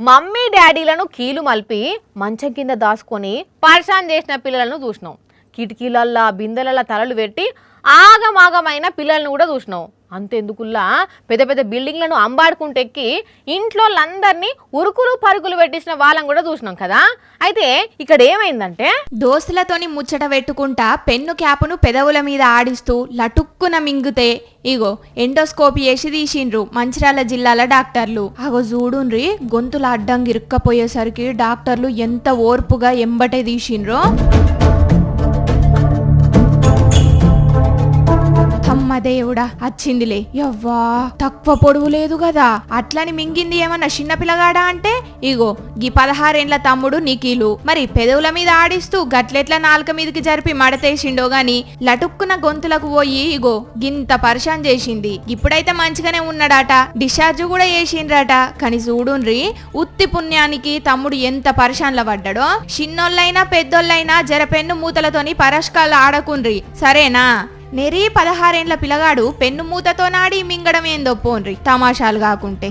Mummy డాడీలను కీలు మలిపి మంచం కింద దాచుకొని పరిశాన్ చేసిన పిల్లలను చూసినాం. కిటికీలల్లా బిందెలల్లా తలలు పెట్టి ఆగమాగమైన పిల్లలను కూడా చూసినాం. అంతెందుకుల్లా పెద్ద పెద్ద బిల్డింగ్లను అంబాడుకుంటెక్కి ఇంట్లోళ్ళందరినీ ఉరుకులు పరుగులు పెట్టించిన వాళ్ళని కూడా చూసినాం కదా. అయితే ఇక్కడ ఏమైందంటే దోస్తులతోని ముచ్చట పెట్టుకుంటా పెన్ను క్యాపును పెదవుల మీద ఆడిస్తూ లటుక్కున మింగితే ఇగో ఎండోస్కోపీ వేసి తీసిండ్రు మంచిర్యాల జిల్లాల డాక్టర్లు. అగో చూడుండ్రి గొంతుల అడ్డంగా ఇరుక్కపోయేసరికి డాక్టర్లు ఎంత ఓర్పుగా ఎంబటే తీసిండ్రో. దేవుడా వచ్చిందిలే, యవ్వా తక్కువ పొడుగు లేదు కదా. అట్లని మింగింది ఏమన్నా చిన్న పిల్లగాడా అంటే ఇగో గీ 16 ఏండ్ల తమ్ముడు నిఖిలు. మరి పెదవుల మీద ఆడిస్తూ గట్లెట్ల నాలుక మీదకి జరిపి మడతేసిండో గాని లటుక్కున గొంతులకు పోయి ఇగో గింత పరిశాన్ చేసింది. ఇప్పుడైతే మంచిగానే ఉన్నాడట, డిశ్చార్జ్ కూడా చేసిండ్రట. కానీ చూడుండ్రి ఉత్తి పుణ్యానికి తమ్ముడు ఎంత పరిశాన్ల పడ్డాడో. చిన్నోళ్ళైనా పెద్దోళ్ళైనా జరపెన్ను మూతలతోని పరస్కాలు ఆడకుండ్రి సరేనా. నెరీ 16 ఏండ్ల పిల్లగాడు పెన్ను మూతతో నాడి మింగడం ఏందో పోన్రి తమాషాలు కాకుంటే.